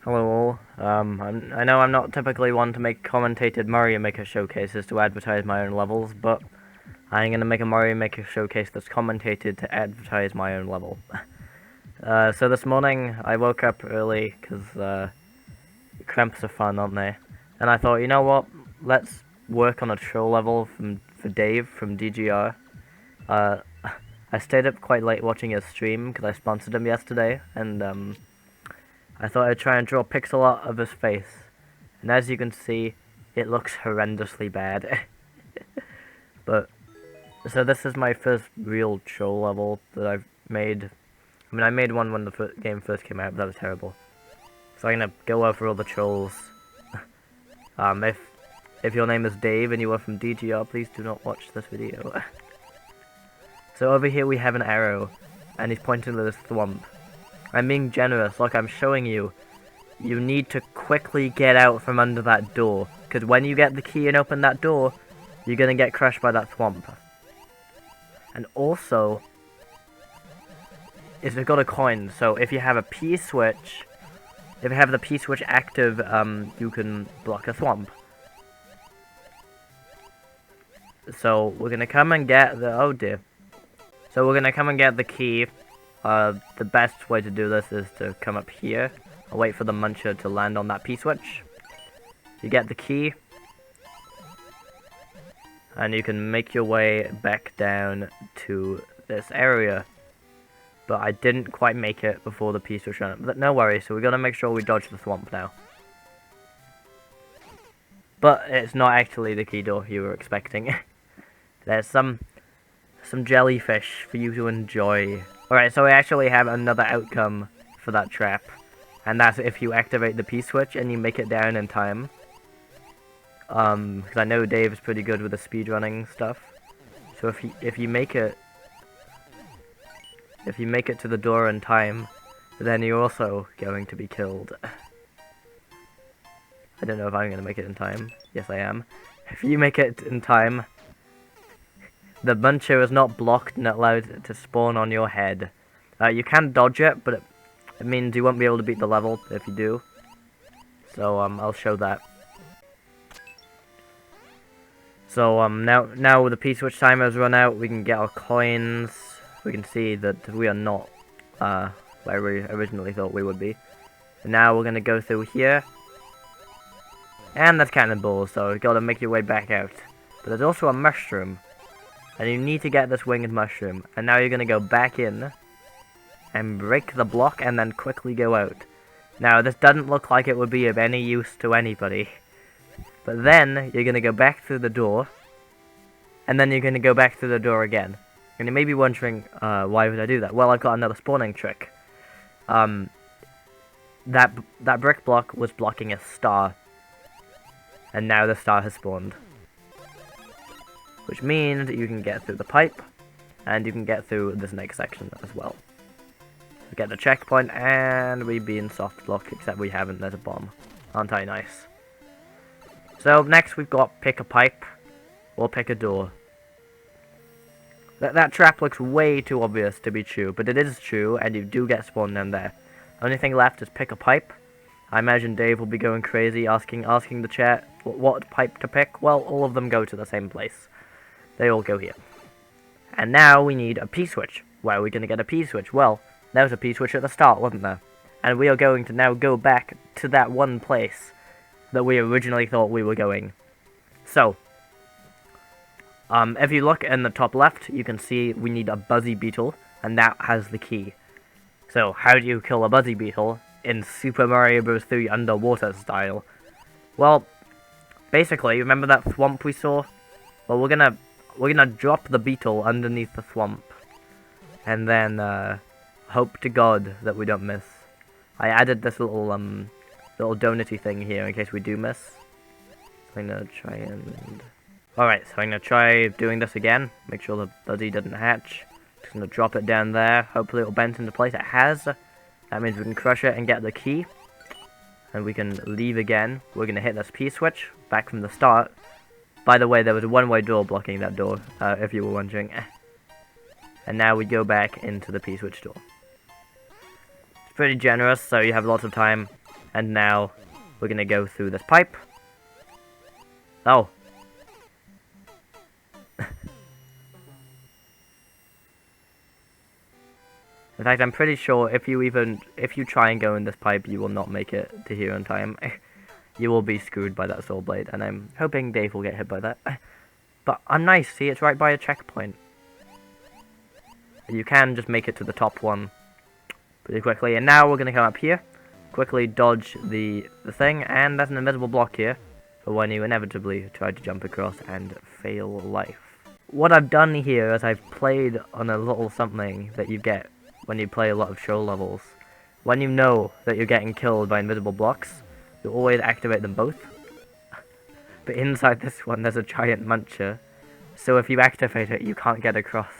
Hello all. I know I'm not typically one to make commentated Mario Maker showcases to advertise my own levels, but I'm gonna make a Mario Maker showcase that's commentated to advertise my own level. So this morning I woke up early because cramps are fun, aren't they? And I thought, you know what? Let's work on a troll level for Dave from DGR. Uh, I stayed up quite late watching his stream because I sponsored him yesterday, and I thought I'd try and draw pixel art of his face. And as you can see, it looks horrendously bad. But, so this is my first real troll level that I've made. I mean, I made one when the game first came out, but that was terrible. So I'm gonna go over all the trolls. If your name is Dave and you are from DGR, please do not watch this video. So over here we have an arrow, and he's pointing to this thwomp. I'm being generous, like I'm showing you. You need to quickly get out from under that door, because when you get the key and open that door, you're gonna get crushed by that thwomp. And also, is they've got a coin, so if you have a P switch, if you have the P switch active, you can block a thwomp. So we're gonna come and get the, oh dear. So we're gonna come and get the key. The best way to do this is to come up here. I'll wait for the muncher to land on that P-switch. You get the key. And you can make your way back down to this area. But I didn't quite make it before the P-switch ran up. But no worries, so we're gonna make sure we dodge the thwomp now. But it's not actually the key door you were expecting. There's some jellyfish for you to enjoy. Alright, so we actually have another outcome for that trap. And that's if you activate the P-switch and you make it down in time. Because I know Dave is pretty good with the speedrunning stuff. So if you make it to the door in time, then you're also going to be killed. I don't know if I'm going to make it in time. Yes, I am. If you make it in time, the muncher is not blocked and allowed to spawn on your head. You can dodge it, but it means you won't be able to beat the level if you do. So I'll show that. So now the P-switch timer has run out, we can get our coins. We can see that we are not where we originally thought we would be. And now we're gonna go through here. And that's cannonball, so you gotta make your way back out. But there's also a mushroom. And you need to get this winged mushroom. And now you're going to go back in. And break the block and then quickly go out. Now this doesn't look like it would be of any use to anybody. But then you're going to go back through the door. And then you're going to go back through the door again. And you may be wondering, why would I do that? Well, I've got another spawning trick. That brick block was blocking a star. And now the star has spawned. Which means that you can get through the pipe, and you can get through this next section as well. We get the checkpoint, and we be in soft lock, except we haven't, there's a bomb. Aren't I nice? So next we've got pick a pipe, or pick a door. That trap looks way too obvious to be true, but it is true, and you do get spawned in there. Only thing left is pick a pipe. I imagine Dave will be going crazy asking the chat what pipe to pick. Well, all of them go to the same place. They all go here. And now we need a P-switch. Where are we going to get a P-switch? Well, there was a P-switch at the start, wasn't there? And we are going to now go back to that one place that we originally thought we were going. So, if you look in the top left, you can see we need a Buzzy Beetle, and that has the key. So, how do you kill a Buzzy Beetle in Super Mario Bros. 3 underwater style? Well, basically, remember that thwomp we saw? Well, we're gonna drop the beetle underneath the thwomp, and then hope to God that we don't miss. I added this little donutty thing here in case we do miss. So I'm gonna try and... Alright, so I'm gonna try doing this again. Make sure the Buzzy doesn't hatch. Just gonna drop it down there. Hopefully it'll bend into place. It has. That means we can crush it and get the key. And we can leave again. We're gonna hit this P-switch back from the start. By the way, there was a one-way door blocking that door, if you were wondering. And now we go back into the P-switch door. It's pretty generous, so you have lots of time And now we're gonna go through this pipe. Oh. In fact, I'm pretty sure if you try and go in this pipe, you will not make it to here in time. You will be screwed by that soul blade, and I'm hoping Dave will get hit by that. But I'm nice, see, it's right by a checkpoint. You can just make it to the top one pretty quickly. And now we're gonna come up here, quickly dodge the thing, and there's an invisible block here for when you inevitably try to jump across and fail life. What I've done here is I've played on a little something that you get when you play a lot of show levels. When you know that you're getting killed by invisible blocks, you always activate them both. But inside this one there's a giant muncher, so if you activate it you can't get across.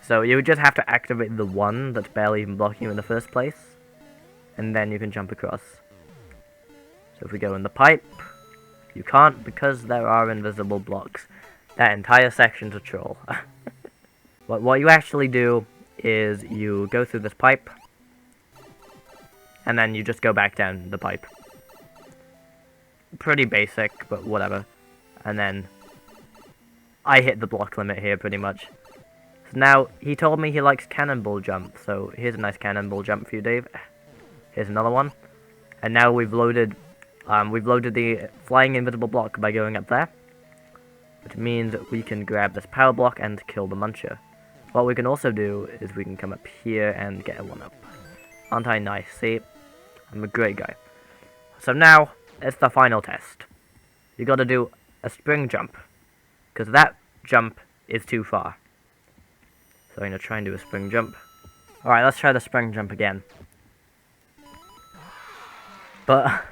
So you just have to activate the one that's barely even blocking you in the first place, and then you can jump across. So if we go in the pipe, you can't because there are invisible blocks. That entire section's a troll. But what you actually do is you go through this pipe, and then you just go back down the pipe. Pretty basic, but whatever. And then I hit the block limit here pretty much. So now he told me he likes cannonball jump, so here's a nice cannonball jump for you, Dave. Here's another one. And now we've loaded the flying invisible block by going up there, which means we can grab this power block and kill the muncher. What we can also do is we can come up here and get a one-up. Aren't I nice? See? I'm a great guy. So now, it's the final test. You gotta do a spring jump, because that jump is too far. So I'm gonna try and do a spring jump. Alright, let's try the spring jump again. But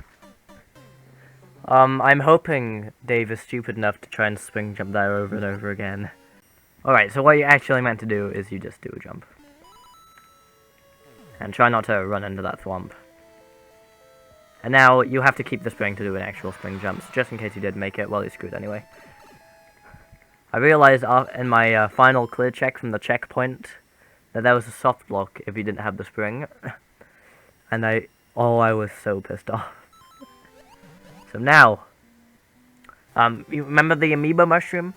I'm hoping Dave is stupid enough to try and spring jump there over and over again. Alright, so what you actually meant to do is you just do a jump. And try not to run into that swamp. And now you have to keep the spring to do an actual spring jump, so just in case you did make it, well, you're screwed anyway. I realized in my final clear check from the checkpoint that there was a soft block if you didn't have the spring. And I was so pissed off. So now, you remember the amoeba mushroom?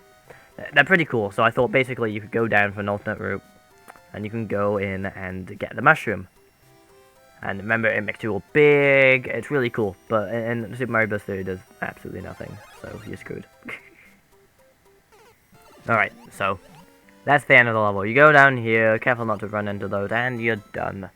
They're pretty cool, so I thought basically you could go down for an alternate route, and you can go in and get the mushroom. And remember, it makes you all big, it's really cool, but in Super Mario Bros. 3 it does absolutely nothing, so you're screwed. Alright, so that's the end of the level. You go down here, careful not to run into those, and you're done.